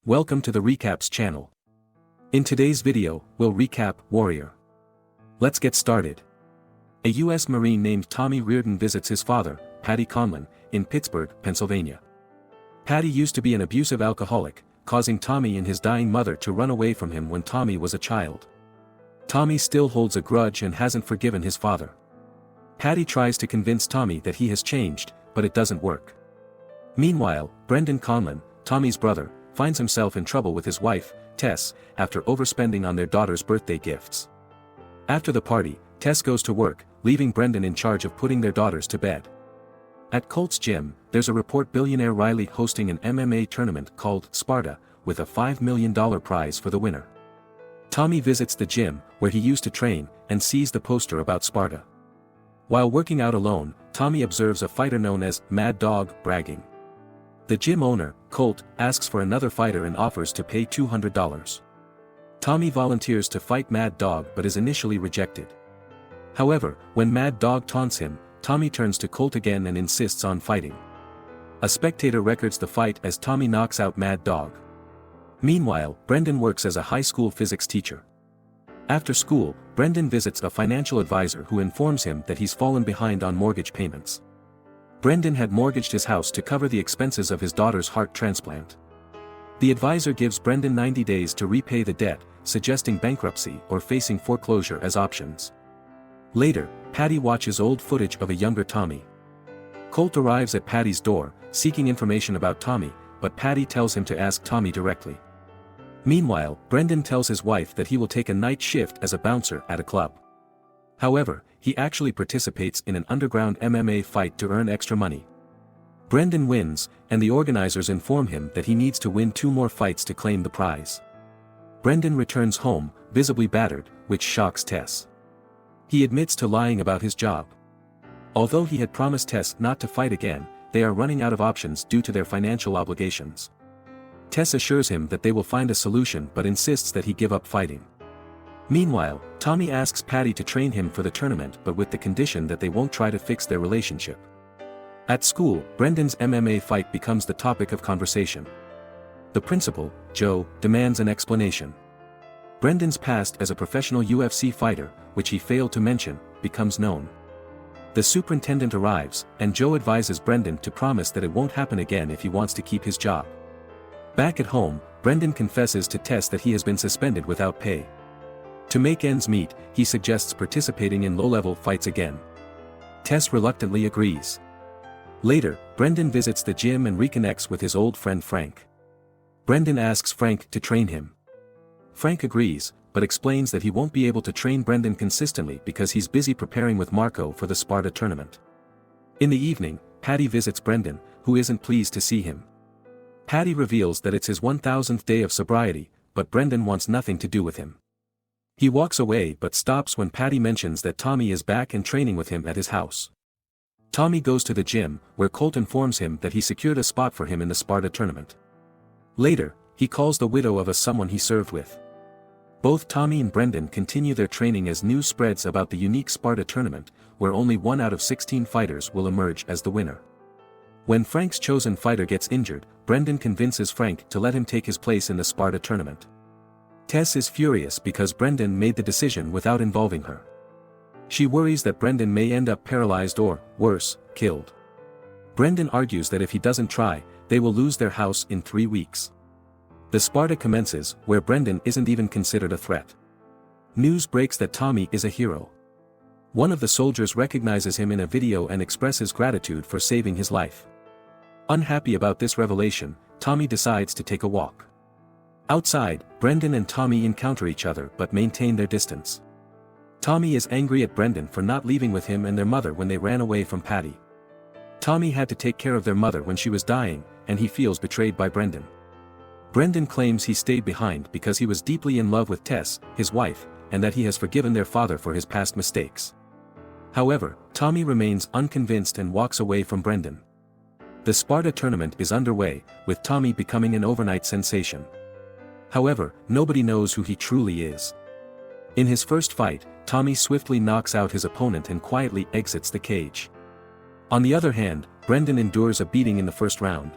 Welcome to the Recaps channel. In today's video, we'll recap Warrior. Let's get started. A U.S. Marine named Tommy Reardon visits his father, Paddy Conlon, in Pittsburgh, Pennsylvania. Paddy used to be an abusive alcoholic, causing Tommy and his dying mother to run away from him when Tommy was a child. Tommy still holds a grudge and hasn't forgiven his father. Paddy tries to convince Tommy that he has changed, but it doesn't work. Meanwhile, Brendan Conlon, Tommy's brother, finds himself in trouble with his wife, Tess, after overspending on their daughter's birthday gifts. After the party, Tess goes to work, leaving Brendan in charge of putting their daughters to bed. At Colt's gym, there's a report billionaire Riley hosting an MMA tournament called Sparta, with a $5 million prize for the winner. Tommy visits the gym, where he used to train, and sees the poster about Sparta. While working out alone, Tommy observes a fighter known as Mad Dog bragging. The gym owner, Colt, asks for another fighter and offers to pay $200. Tommy volunteers to fight Mad Dog but is initially rejected. However, when Mad Dog taunts him, Tommy turns to Colt again and insists on fighting. A spectator records the fight as Tommy knocks out Mad Dog. Meanwhile, Brendan works as a high school physics teacher. After school, Brendan visits a financial advisor who informs him that he's fallen behind on mortgage payments. Brendan had mortgaged his house to cover the expenses of his daughter's heart transplant. The advisor gives Brendan 90 days to repay the debt, suggesting bankruptcy or facing foreclosure as options. Later, Paddy watches old footage of a younger Tommy. Colt arrives at Paddy's door, seeking information about Tommy, but Paddy tells him to ask Tommy directly. Meanwhile, Brendan tells his wife that he will take a night shift as a bouncer at a club. However, he actually participates in an underground MMA fight to earn extra money. Brendan wins, and the organizers inform him that he needs to win 2 more fights to claim the prize. Brendan returns home, visibly battered, which shocks Tess. He admits to lying about his job. Although he had promised Tess not to fight again, they are running out of options due to their financial obligations. Tess assures him that they will find a solution but insists that he give up fighting. Meanwhile, Tommy asks Paddy to train him for the tournament but with the condition that they won't try to fix their relationship. At school, Brendan's MMA fight becomes the topic of conversation. The principal, Joe, demands an explanation. Brendan's past as a professional UFC fighter, which he failed to mention, becomes known. The superintendent arrives, and Joe advises Brendan to promise that it won't happen again if he wants to keep his job. Back at home, Brendan confesses to Tess that he has been suspended without pay. To make ends meet, he suggests participating in low-level fights again. Tess reluctantly agrees. Later, Brendan visits the gym and reconnects with his old friend Frank. Brendan asks Frank to train him. Frank agrees, but explains that he won't be able to train Brendan consistently because he's busy preparing with Marco for the Sparta tournament. In the evening, Paddy visits Brendan, who isn't pleased to see him. Paddy reveals that it's his 1000th day of sobriety, but Brendan wants nothing to do with him. He walks away but stops when Paddy mentions that Tommy is back and training with him at his house. Tommy goes to the gym, where Colt informs him that he secured a spot for him in the Sparta tournament. Later, he calls the widow of someone he served with. Both Tommy and Brendan continue their training as news spreads about the unique Sparta tournament, where only 1 out of 16 fighters will emerge as the winner. When Frank's chosen fighter gets injured, Brendan convinces Frank to let him take his place in the Sparta tournament. Tess is furious because Brendan made the decision without involving her. She worries that Brendan may end up paralyzed or, worse, killed. Brendan argues that if he doesn't try, they will lose their house in 3 weeks. The Sparta commences, where Brendan isn't even considered a threat. News breaks that Tommy is a hero. One of the soldiers recognizes him in a video and expresses gratitude for saving his life. Unhappy about this revelation, Tommy decides to take a walk. Outside, Brendan and Tommy encounter each other but maintain their distance. Tommy is angry at Brendan for not leaving with him and their mother when they ran away from Paddy. Tommy had to take care of their mother when she was dying, and he feels betrayed by Brendan. Brendan claims he stayed behind because he was deeply in love with Tess, his wife, and that he has forgiven their father for his past mistakes. However, Tommy remains unconvinced and walks away from Brendan. The Sparta tournament is underway, with Tommy becoming an overnight sensation. However, nobody knows who he truly is. In his first fight, Tommy swiftly knocks out his opponent and quietly exits the cage. On the other hand, Brendan endures a beating in the first round.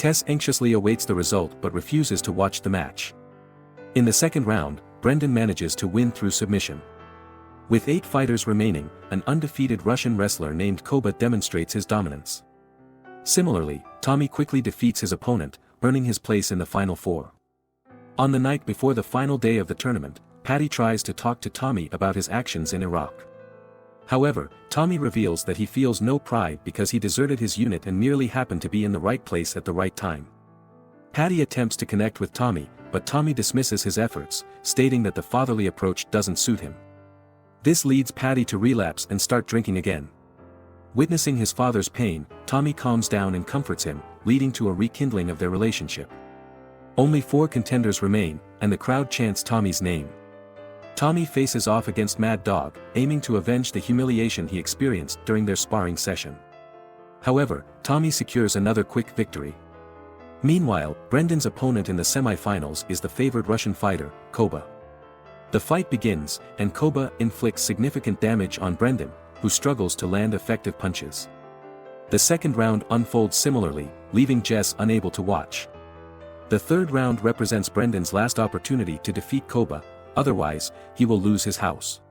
Tess anxiously awaits the result but refuses to watch the match. In the second round, Brendan manages to win through submission. With 8 fighters remaining, an undefeated Russian wrestler named Koba demonstrates his dominance. Similarly, Tommy quickly defeats his opponent, earning his place in the Final Four. On the night before the final day of the tournament, Paddy tries to talk to Tommy about his actions in Iraq. However, Tommy reveals that he feels no pride because he deserted his unit and merely happened to be in the right place at the right time. Paddy attempts to connect with Tommy, but Tommy dismisses his efforts, stating that the fatherly approach doesn't suit him. This leads Paddy to relapse and start drinking again. Witnessing his father's pain, Tommy calms down and comforts him, leading to a rekindling of their relationship. Only 4 contenders remain, and the crowd chants Tommy's name. Tommy faces off against Mad Dog, aiming to avenge the humiliation he experienced during their sparring session. However, Tommy secures another quick victory. Meanwhile, Brendan's opponent in the semi-finals is the favored Russian fighter, Koba. The fight begins, and Koba inflicts significant damage on Brendan, who struggles to land effective punches. The second round unfolds similarly, leaving Jess unable to watch. The third round represents Brendan's last opportunity to defeat Koba, otherwise, he will lose his house.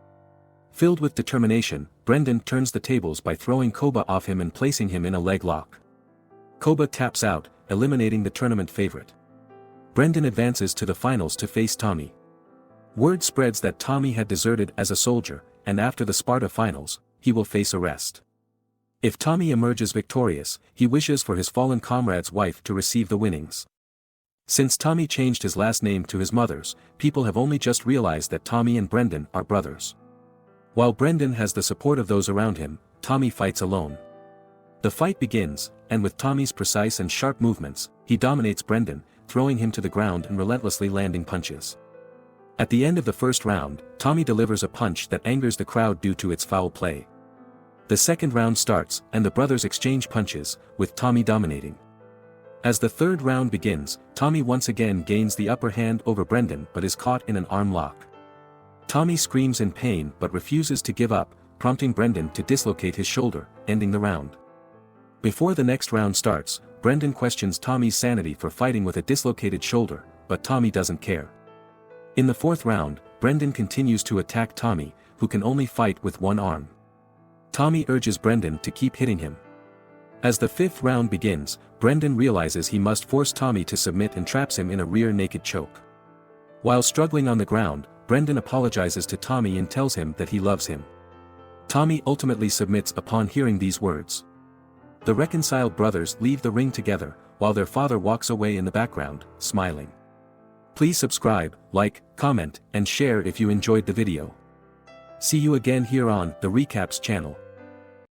Filled with determination, Brendan turns the tables by throwing Koba off him and placing him in a leg lock. Koba taps out, eliminating the tournament favorite. Brendan advances to the finals to face Tommy. Word spreads that Tommy had deserted as a soldier, and after the Sparta finals, he will face arrest. If Tommy emerges victorious, he wishes for his fallen comrade's wife to receive the winnings. Since Tommy changed his last name to his mother's, people have only just realized that Tommy and Brendan are brothers. While Brendan has the support of those around him, Tommy fights alone. The fight begins, and with Tommy's precise and sharp movements, he dominates Brendan, throwing him to the ground and relentlessly landing punches. At the end of the first round, Tommy delivers a punch that angers the crowd due to its foul play. The second round starts, and the brothers exchange punches, with Tommy dominating. As the third round begins, Tommy once again gains the upper hand over Brendan but is caught in an arm lock. Tommy screams in pain but refuses to give up, prompting Brendan to dislocate his shoulder, ending the round. Before the next round starts, Brendan questions Tommy's sanity for fighting with a dislocated shoulder, but Tommy doesn't care. In the fourth round, Brendan continues to attack Tommy, who can only fight with one arm. Tommy urges Brendan to keep hitting him. As the fifth round begins, Brendan realizes he must force Tommy to submit and traps him in a rear naked choke. While struggling on the ground, Brendan apologizes to Tommy and tells him that he loves him. Tommy ultimately submits upon hearing these words. The reconciled brothers leave the ring together, while their father walks away in the background, smiling. Please subscribe, like, comment, and share if you enjoyed the video. See you again here on the Recaps channel.